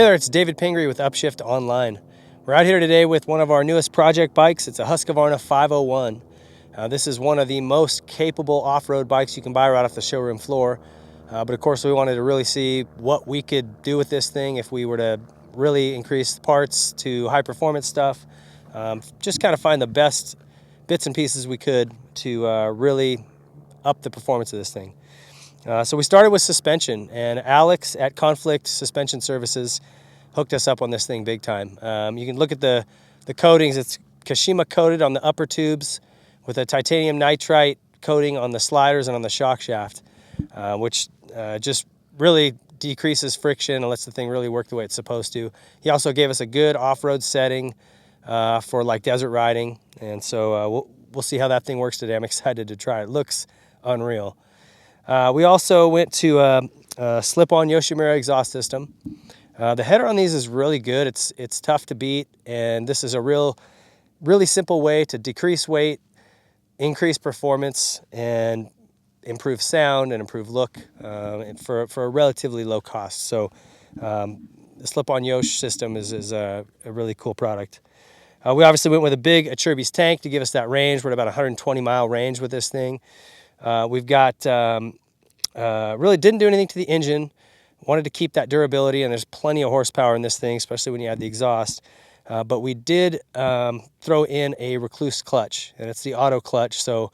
there, it's David Pingree with Upshift Online. We're out here today with one of our newest project bikes. It's a Husqvarna 501. This is one of the most capable off-road bikes you can buy right off the showroom floor. But of course, we wanted to really see what we could do with this thing if we were to really increase parts to high-performance stuff. Just kind of find the best bits and pieces we could to really up the performance of this thing. So we started with suspension, and Alex at Conflict Suspension Services hooked us up on this thing big time. You can look at the coatings. It's Kashima coated on the upper tubes with a titanium nitride coating on the sliders and on the shock shaft, which just really decreases friction and lets the thing really work the way it's supposed to. He also gave us a good off-road setting for like desert riding, and so we'll see how that thing works today. I'm excited to try it. It looks unreal. We also went to a slip-on Yoshimura exhaust system. The header on these is really good. It's tough to beat, and this is a really simple way to decrease weight, increase performance, and improve sound and improve look for a relatively low cost. So the slip-on Yosh system is a really cool product. We obviously went with a big Acerbis tank to give us that range. We're at about 120-mile range with this thing. We've got, really didn't do anything to the engine. Wanted to keep that durability, and there's plenty of horsepower in this thing, especially when you add the exhaust. But we did throw in a Recluse clutch, and it's the auto clutch. So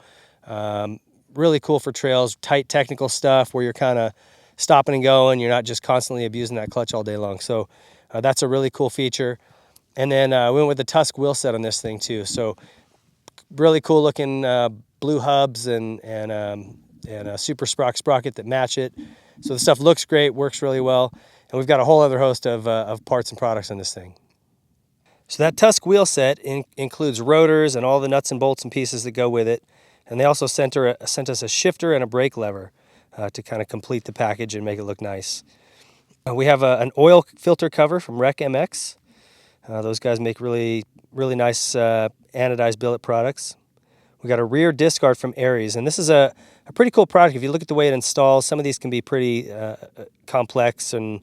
really cool for trails, tight technical stuff where you're kind of stopping and going. You're not just constantly abusing that clutch all day long. So that's a really cool feature. And then we went with the Tusk wheel set on this thing too. So really cool looking blue hubs and a super sprocket that match it. So the stuff looks great, works really well, and we've got a whole other host of parts and products on this thing. So that Tusk wheel set includes rotors and all the nuts and bolts and pieces that go with it, and they also sent us a shifter and a brake lever to kind of complete the package and make it look nice. We have an oil filter cover from Rec MX. Those guys make really nice anodized billet products. We got a rear disc guard from Aries, and this is a pretty cool product. If you look at the way it installs, some of these can be pretty complex and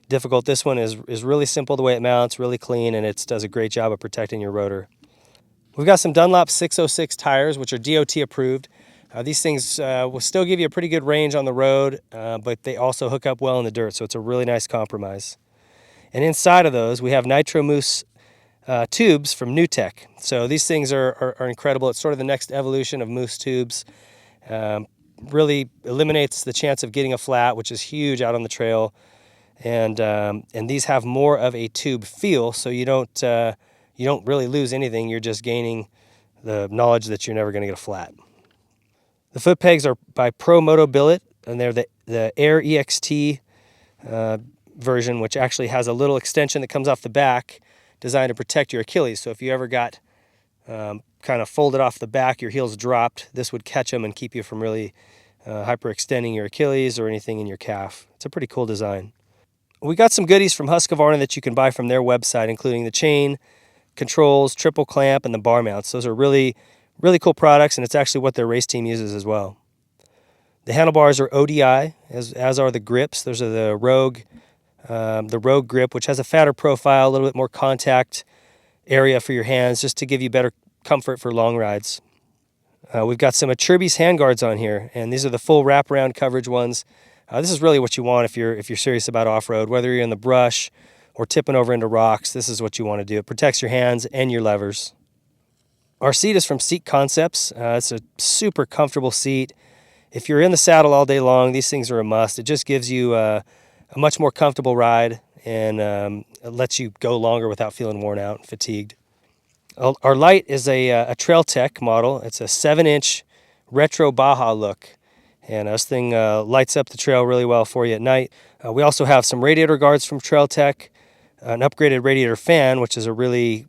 difficult. This one is really simple the way it mounts, really clean, and it does a great job of protecting your rotor. We've got some Dunlop 606 tires, which are DOT approved. These things will still give you a pretty good range on the road, but they also hook up well in the dirt, so it's a really nice compromise. And inside of those, we have Nitro Mousse tubes from NewTek. So these things are incredible. It's sort of the next evolution of mousse tubes. Really eliminates the chance of getting a flat, which is huge out on the trail. And these have more of a tube feel, so you don't really lose anything. You're just gaining the knowledge that you're never going to get a flat. The foot pegs are by Pro Moto Billet, and they're the Air EXT version, which actually has a little extension that comes off the back designed to protect your Achilles. So if you ever got kind of folded off the back, your heels dropped, this would catch them and keep you from really hyperextending your Achilles or anything in your calf. It's a pretty cool design. We got some goodies from Husqvarna that you can buy from their website, including the chain, controls, triple clamp, and the bar mounts. Those are really cool products, and it's actually what their race team uses as well. The handlebars are ODI, as are the grips. Those are the Rogue grip, which has a fatter profile, a little bit more contact area for your hands, just to give you better comfort for long rides. We've got some Acerbis handguards on here, and these are the full wraparound coverage ones. This is really what you want if you're serious about off-road, whether you're in the brush or tipping over into rocks. This is what you want to do. It protects your hands and your levers. Our seat is from Seat Concepts. It's a super comfortable seat. If you're in the saddle all day long, these things are a must. It just gives you a much more comfortable ride, and it lets you go longer without feeling worn out and fatigued. Our light is a Trail Tech model. It's a 7-inch retro Baja look, and this thing lights up the trail really well for you at night. We also have some radiator guards from Trail Tech, an upgraded radiator fan, which is a really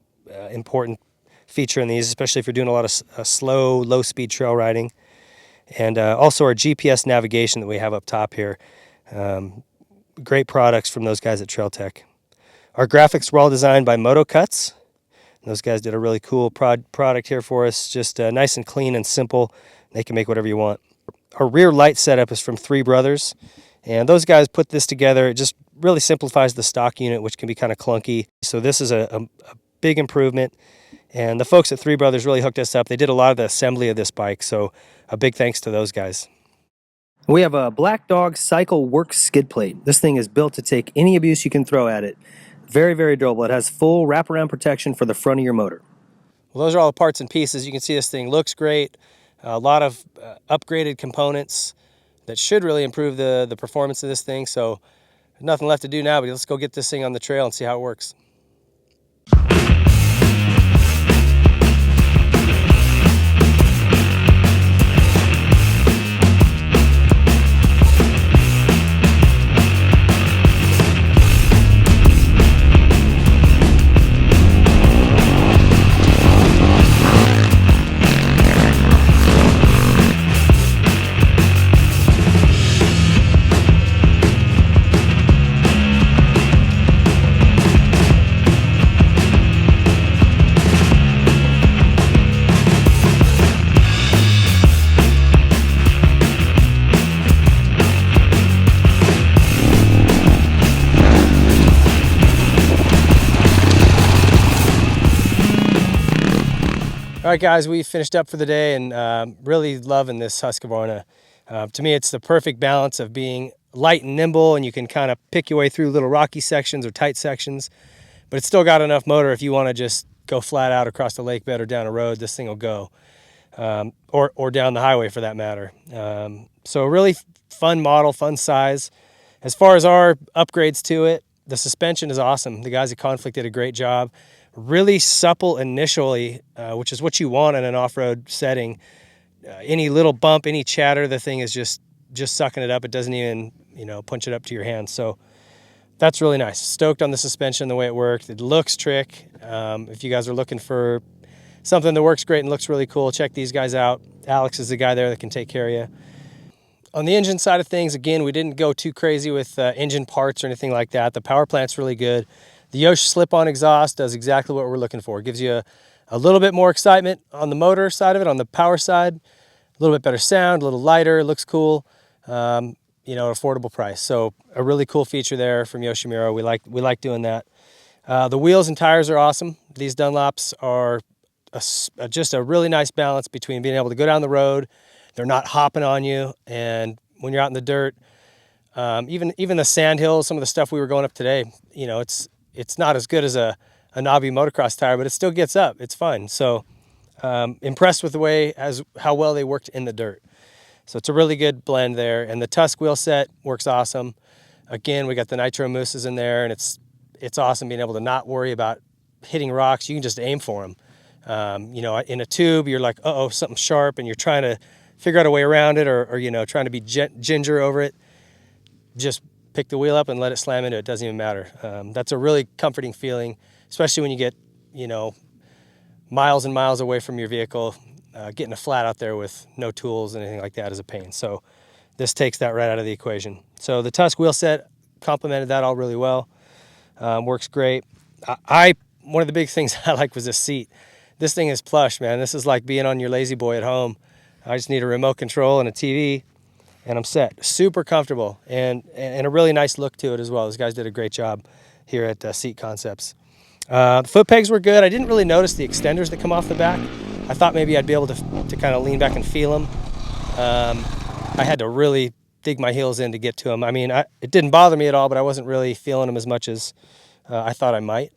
important feature in these, especially if you're doing a lot of slow, low-speed trail riding, and also our GPS navigation that we have up top here. Great products from those guys at Trail Tech. Our graphics were all designed by Moto Cuts. Those guys did a really cool product here for us, just nice and clean and simple. They can make whatever you want. Our rear light setup is from Three Brothers, And those guys put this together. It just really simplifies the stock unit, which can be kind of clunky. So this is a big improvement. And the folks at Three Brothers really hooked us up. They did a lot of the assembly of this bike, so a big thanks to those guys. We have a Black Dog Cycle Works skid plate. This thing is built to take any abuse you can throw at it. Very, very durable. It has full wraparound protection for the front of your motor. Well, those are all the parts and pieces. You can see this thing looks great. A lot of upgraded components that should really improve the performance of this thing. So there's nothing left to do now, but let's go get this thing on the trail and see how it works. All right, guys, we finished up for the day and really loving this Husqvarna. To me, it's the perfect balance of being light and nimble, and you can kind of pick your way through little rocky sections or tight sections, but it's still got enough motor if you want to just go flat out across the lake bed or down a road. This thing will go, or down the highway for that matter. So a really fun model, fun size. As far as our upgrades to it, the suspension is awesome. The guys at Conflict did a great job. Really supple initially, which is what you want in an off-road setting. Any little bump, any chatter, the thing is just sucking it up. It doesn't even, punch it up to your hand. So that's really nice. Stoked on the suspension, the way it worked. It looks trick. If you guys are looking for something that works great and looks really cool, check these guys out. Alex is the guy there that can take care of you. On the engine side of things, again, we didn't go too crazy with engine parts or anything like that. The power plant's really good. The Yosh slip-on exhaust does exactly what we're looking for. It gives you a little bit more excitement on the motor side of it, on the power side. A little bit better sound, a little lighter, looks cool. Affordable price. So a really cool feature there from Yoshimura. We like doing that. The wheels and tires are awesome. These Dunlops are just a really nice balance between being able to go down the road. They're not hopping on you, and when you're out in the dirt, even the sand hills, some of the stuff we were going up today, it's not as good as a knobby motocross tire, but it still gets up. It's fun. So impressed with how well they worked in the dirt. So it's a really good blend there. And the Tusk wheel set works awesome. Again, we got the Nitro Mooses in there, and it's awesome being able to not worry about hitting rocks. You can just aim for them. In a tube, you're like, uh-oh, something sharp, and you're trying to figure out a way around it or trying to be ginger over it. Just pick the wheel up and let it slam into it. It doesn't even matter. That's a really comforting feeling, especially when you get, miles and miles away from your vehicle. Getting a flat out there with no tools and anything like that is a pain. So this takes that right out of the equation. So the Tusk wheel set complemented that all really well. Works great. One of the big things I like was this seat. This thing is plush, man. This is like being on your lazy boy at home. I just need a remote control and a TV, and I'm set. Super comfortable and a really nice look to it as well. Those guys did a great job here at Seat Concepts. The foot pegs were good. I didn't really notice the extenders that come off the back. I thought maybe I'd be able to kind of lean back and feel them. I had to really dig my heels in to get to them. I mean, it didn't bother me at all, but I wasn't really feeling them as much as I thought I might.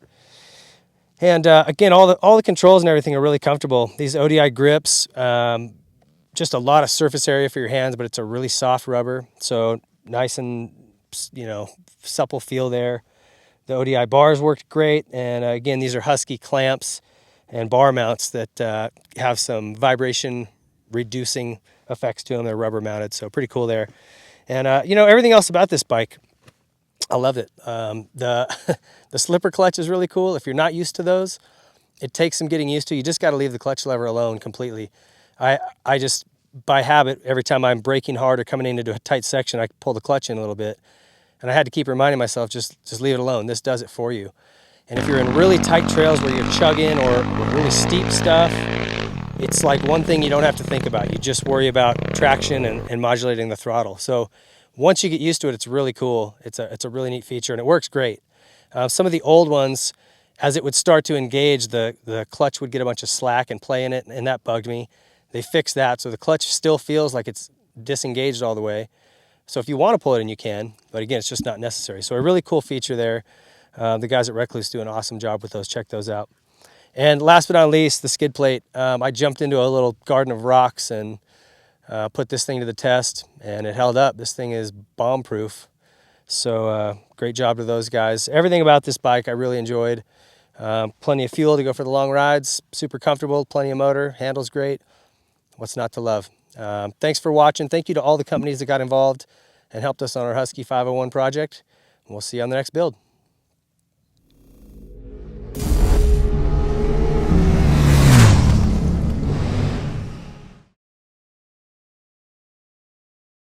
And again, all the controls and everything are really comfortable. These ODI grips, just a lot of surface area for your hands, but it's a really soft rubber, so nice and supple feel there. The ODI bars worked great, and again, these are Husky clamps and bar mounts that have some vibration reducing effects to them. They're rubber mounted, so pretty cool there. And everything else about this bike, I loved it. The slipper clutch is really cool. If you're not used to those, it takes some getting used to. You just got to leave the clutch lever alone completely. I just, by habit, every time I'm braking hard or coming into a tight section, I pull the clutch in a little bit. And I had to keep reminding myself, just leave it alone. This does it for you. And if you're in really tight trails where you're chugging or really steep stuff, it's like one thing you don't have to think about. You just worry about traction and modulating the throttle. So Once you get used to it, it's really cool. It's a really neat feature, and it works great. Some of the old ones, as it would start to engage, the clutch would get a bunch of slack and play in it, and that bugged me. They fixed that, so the clutch still feels like it's disengaged all the way. So if you want to pull it in, you can, but again, it's just not necessary. So a really cool feature there. The guys at Recluse do an awesome job with those. Check those out. And last but not least, the skid plate. I jumped into a little garden of rocks and put this thing to the test, and it held up. This thing is bomb-proof. So great job to those guys. Everything about this bike I really enjoyed. Plenty of fuel to go for the long rides. Super comfortable, plenty of motor, handles great. What's not to love? Thanks for watching. Thank you to all the companies that got involved and helped us on our Husky 501 project. We'll see you on the next build.